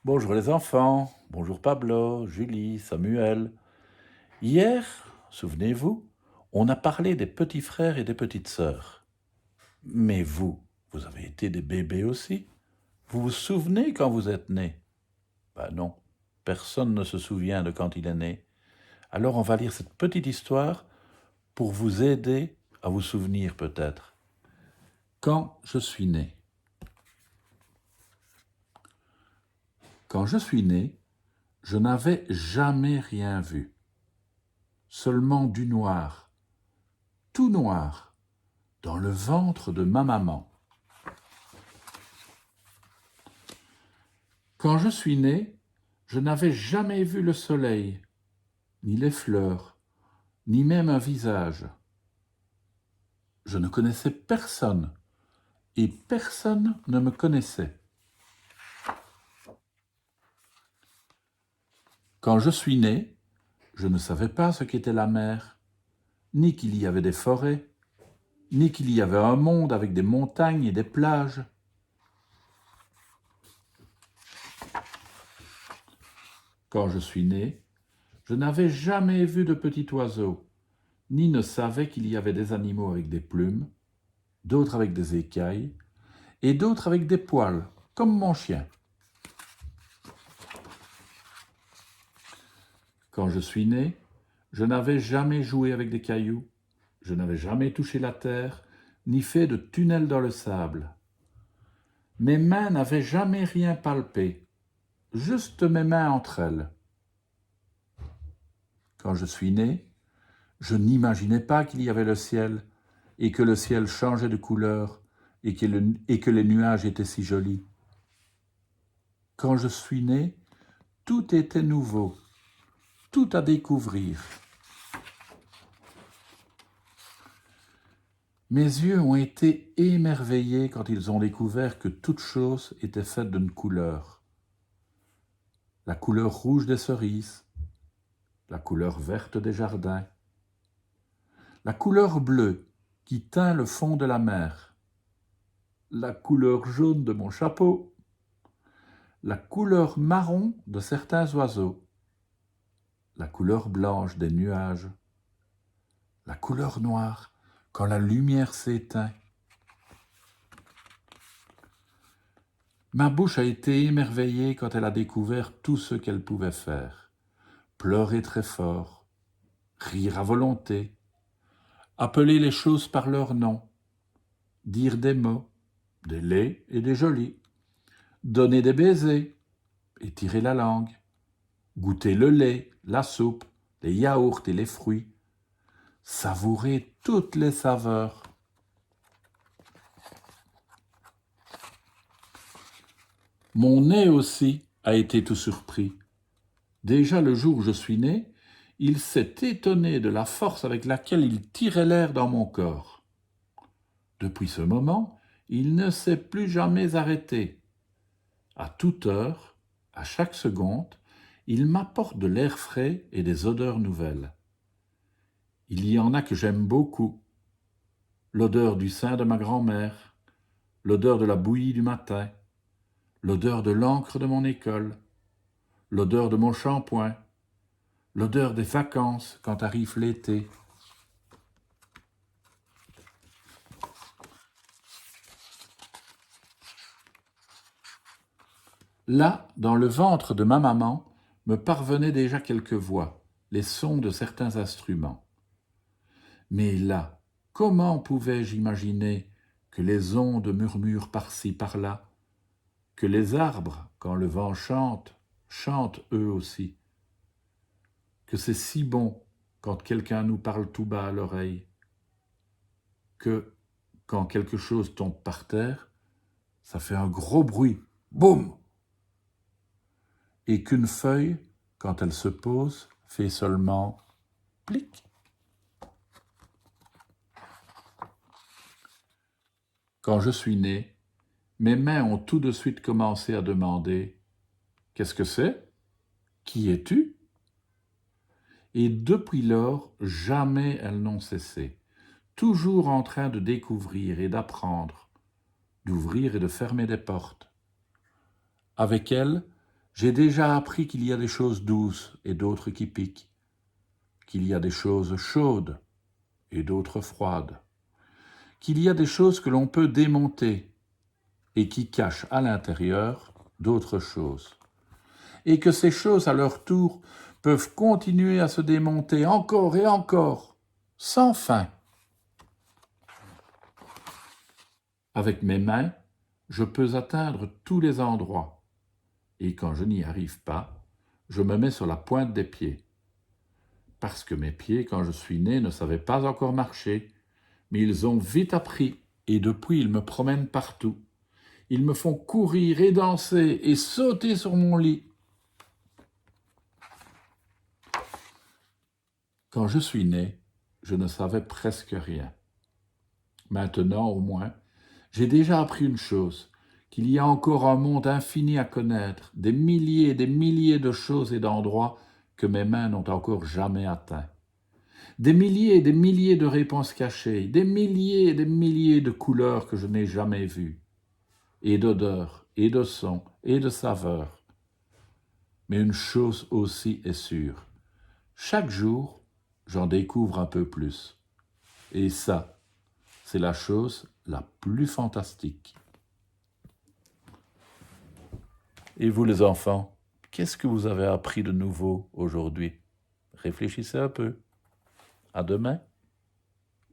Bonjour les enfants, bonjour Pablo, Julie, Samuel. Hier, souvenez-vous, on a parlé des petits frères et des petites sœurs. Mais vous avez été des bébés aussi. Vous vous souvenez quand vous êtes nés? Ben non, personne ne se souvient de quand il est né. Alors on va lire cette petite histoire pour vous aider à vous souvenir peut-être. Quand je suis né. Quand je suis né, je n'avais jamais rien vu. Seulement du noir, tout noir, dans le ventre de ma maman. Quand je suis né, je n'avais jamais vu le soleil, ni les fleurs, ni même un visage. Je ne connaissais personne, et personne ne me connaissait. Quand je suis né, je ne savais pas ce qu'était la mer, ni qu'il y avait des forêts, ni qu'il y avait un monde avec des montagnes et des plages. Quand je suis né, je n'avais jamais vu de petit oiseau, ni ne savais qu'il y avait des animaux avec des plumes, d'autres avec des écailles, et d'autres avec des poils, comme mon chien. Quand je suis né, je n'avais jamais joué avec des cailloux, je n'avais jamais touché la terre, ni fait de tunnel dans le sable. Mes mains n'avaient jamais rien palpé, juste mes mains entre elles. Quand je suis né, je n'imaginais pas qu'il y avait le ciel, et que le ciel changeait de couleur, et que les nuages étaient si jolis. Quand je suis né, tout était nouveau, tout à découvrir. Mes yeux ont été émerveillés quand ils ont découvert que toute chose était faite d'une couleur. La couleur rouge des cerises, la couleur verte des jardins, la couleur bleue qui teint le fond de la mer, la couleur jaune de mon chapeau, la couleur marron de certains oiseaux, la couleur blanche des nuages, la couleur noire quand la lumière s'éteint. Ma bouche a été émerveillée quand elle a découvert tout ce qu'elle pouvait faire. Pleurer très fort, rire à volonté, appeler les choses par leur nom, dire des mots, des laids et des jolis, donner des baisers, étirer la langue, goûter le lait, la soupe, les yaourts et les fruits, savourer toutes les saveurs. Mon nez aussi a été tout surpris. Déjà le jour où je suis né, il s'est étonné de la force avec laquelle il tirait l'air dans mon corps. Depuis ce moment, il ne s'est plus jamais arrêté. À toute heure, à chaque seconde, il m'apporte de l'air frais et des odeurs nouvelles. Il y en a que j'aime beaucoup. L'odeur du sein de ma grand-mère, l'odeur de la bouillie du matin, l'odeur de l'encre de mon école, l'odeur de mon shampoing, l'odeur des vacances quand arrive l'été. Là, dans le ventre de ma maman, me parvenaient déjà quelques voix, les sons de certains instruments. Mais là, comment pouvais-je imaginer que les ondes murmurent par-ci, par-là, que les arbres, quand le vent chante, chantent eux aussi, que c'est si bon quand quelqu'un nous parle tout bas à l'oreille, que quand quelque chose tombe par terre, ça fait un gros bruit, boum, et qu'une feuille, quand elle se pose, fait seulement plic. Quand je suis né, mes mains ont tout de suite commencé à demander « Qu'est-ce que c'est? Qui es-tu » Et depuis lors, jamais elles n'ont cessé, toujours en train de découvrir et d'apprendre, d'ouvrir et de fermer des portes. Avec elles, J'ai déjà appris qu'il y a des choses douces et d'autres qui piquent, qu'il y a des choses chaudes et d'autres froides, qu'il y a des choses que l'on peut démonter et qui cachent à l'intérieur d'autres choses, et que ces choses, à leur tour, peuvent continuer à se démonter encore et encore, sans fin. Avec mes mains, je peux atteindre tous les endroits, et quand je n'y arrive pas, je me mets sur la pointe des pieds. Parce que mes pieds, quand je suis né, ne savaient pas encore marcher, mais ils ont vite appris, et depuis ils me promènent partout. Ils me font courir et danser et sauter sur mon lit. Quand je suis né, je ne savais presque rien. Maintenant, au moins, j'ai déjà appris une chose, qu'il y a encore un monde infini à connaître, des milliers et des milliers de choses et d'endroits que mes mains n'ont encore jamais atteints. Des milliers et des milliers de réponses cachées, des milliers et des milliers de couleurs que je n'ai jamais vues, et d'odeurs, et de sons, et de saveurs. Mais une chose aussi est sûre, chaque jour, j'en découvre un peu plus. Et ça, c'est la chose la plus fantastique. Et vous les enfants, qu'est-ce que vous avez appris de nouveau aujourd'hui? Réfléchissez un peu. À demain.